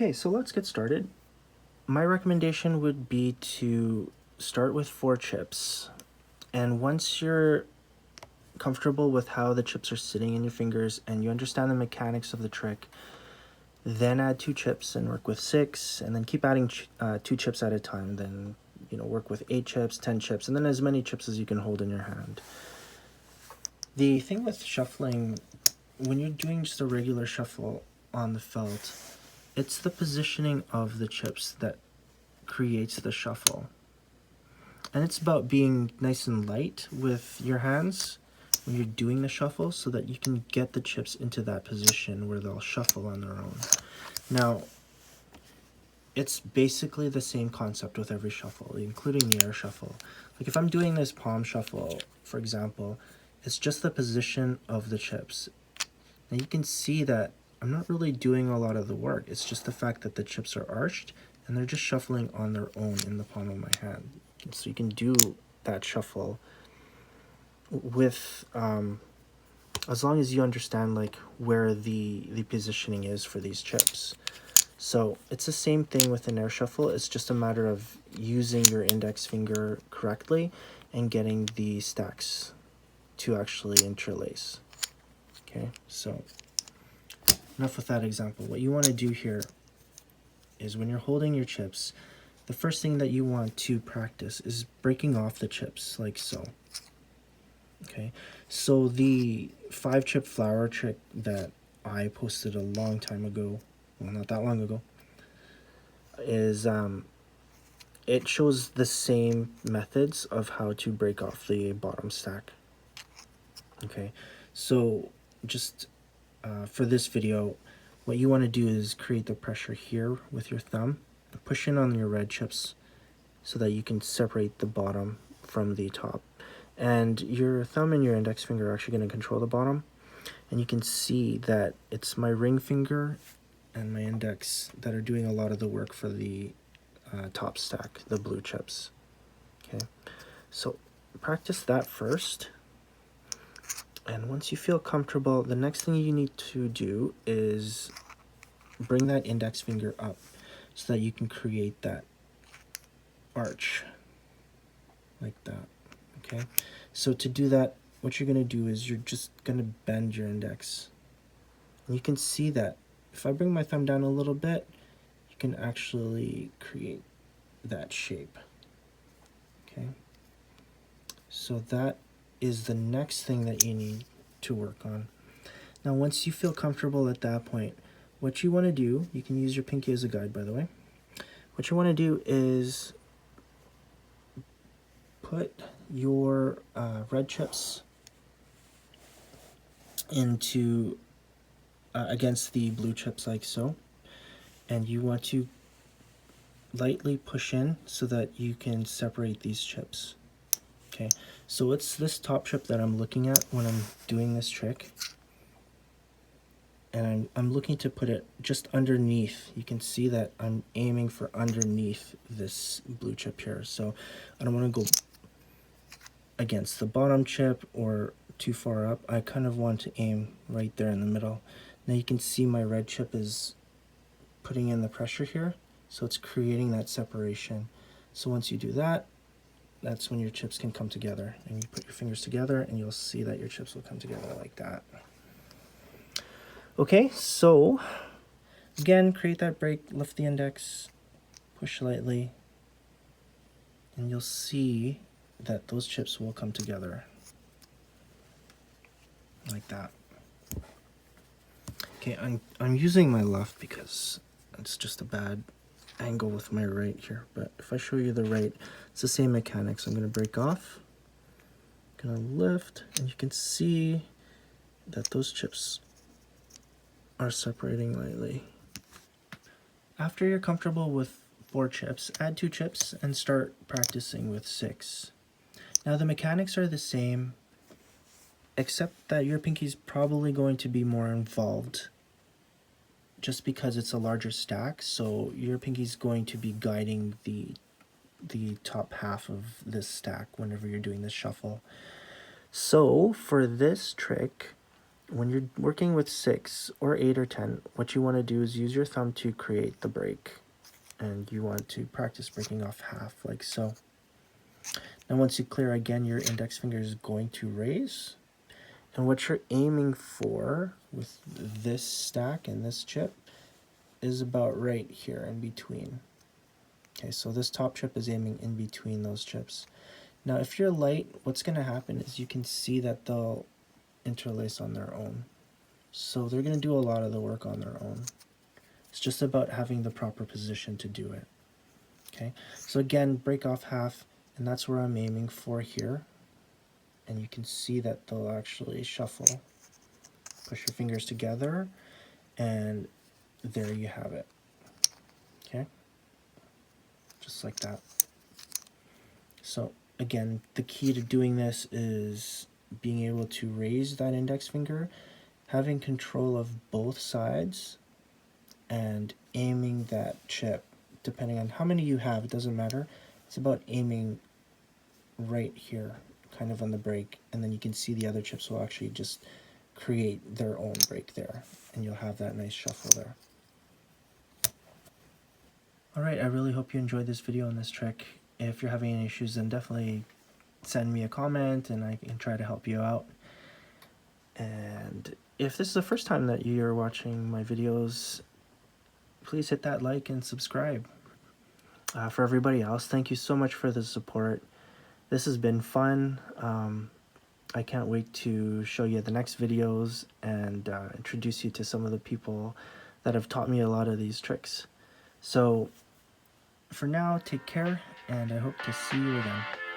Okay, so let's get started. My recommendation would be to start with 4 chips. And once you're comfortable with how the chips are sitting in your fingers and you understand the mechanics of the trick, then add 2 chips and work with 6, and then keep adding 2 chips at a time. Then, work with 8 chips, 10 chips, and then as many chips as you can hold in your hand. The thing with shuffling, when you're doing just a regular shuffle on the felt, it's the positioning of the chips that creates the shuffle. And it's about being nice and light with your hands when you're doing the shuffle so that you can get the chips into that position where they'll shuffle on their own. Now, it's basically the same concept with every shuffle, including the air shuffle. Like if I'm doing this palm shuffle, for example, it's just the position of the chips. Now you can see that I'm not really doing a lot of the work. It's just the fact that the chips are arched and they're just shuffling on their own in the palm of my hand. So you can do that shuffle with, as long as you understand like where the positioning is for these chips. So it's the same thing with an air shuffle. It's just a matter of using your index finger correctly and getting the stacks to actually interlace. Okay, so enough with that example. What you want to do here is when you're holding your chips, the first thing that you want to practice is breaking off the chips like so. Okay, so the 5-chip flower trick that I posted a long time ago, well, not that long ago, is it shows the same methods of how to break off the bottom stack. Okay, so just for this video, what you want to do is create the pressure here with your thumb, push in on your red chips so that you can separate the bottom from the top. And your thumb and your index finger are actually going to control the bottom. And you can see that it's my ring finger and my index that are doing a lot of the work for the top stack, the blue chips. Okay, so practice that first. And once you feel comfortable, the next thing you need to do is bring that index finger up so that you can create that arch like that. Okay, so to do that, what you're going to do is you're just going to bend your index. And you can see that if I bring my thumb down a little bit, you can actually create that shape. Okay, so that is the next thing that you need to work on. Now, once you feel comfortable at that point, what you want to do, you can use your pinky as a guide, by the way. What you want to do is put your red chips into against the blue chips like so, and you want to lightly push in so that you can separate these chips. Okay, so it's this top chip that I'm looking at when I'm doing this trick, and I'm looking to put it just underneath. You can see that I'm aiming for underneath this blue chip here, so I don't want to go against the bottom chip or too far up. I kind of want to aim right there in the middle. Now you can see my red chip is putting in the pressure here, so it's creating that separation. So once you do that, that's when your chips can come together, and you put your fingers together and you'll see that your chips will come together like that. Okay, so again, create that break, lift the index, push lightly, and you'll see that those chips will come together like that. Okay, I'm using my left because it's just a bad angle with my right here, but if I show you the right, it's the same mechanics. I'm going to break off, going to lift, and you can see that those chips are separating lightly. After you're comfortable with 4 chips, add 2 chips and start practicing with 6. Now the mechanics are the same, except that your pinky's probably going to be more involved just because it's a larger stack, so your pinky's going to be guiding the top half of this stack whenever you're doing this shuffle. So for this trick, when you're working with 6 or 8 or 10, what you want to do is use your thumb to create the break. And you want to practice breaking off half, like so. Now once you clear again, your index finger is going to raise. And what you're aiming for with this stack and this chip is about right here in between. Okay, so this top chip is aiming in between those chips. Now if you're light, what's going to happen is you can see that they'll interlace on their own. So they're going to do a lot of the work on their own. It's just about having the proper position to do it. Okay, so again, break off half, and that's where I'm aiming for here. And you can see that they'll actually shuffle. Push your fingers together, and there you have it. Okay, just like that. So again, the key to doing this is being able to raise that index finger, having control of both sides, and aiming that chip. Depending on how many you have, it doesn't matter. It's about aiming right here, kind of on the break, and then you can see the other chips will actually just create their own break there, and you'll have that nice shuffle there. Alright, I really hope you enjoyed this video on this trick. If you're having any issues, then definitely send me a comment and I can try to help you out. And if this is the first time that you're watching my videos, please hit that like and subscribe. For everybody else, thank you so much for the support. This has been fun. I can't wait to show you the next videos and introduce you to some of the people that have taught me a lot of these tricks. So for now, take care, and I hope to see you again.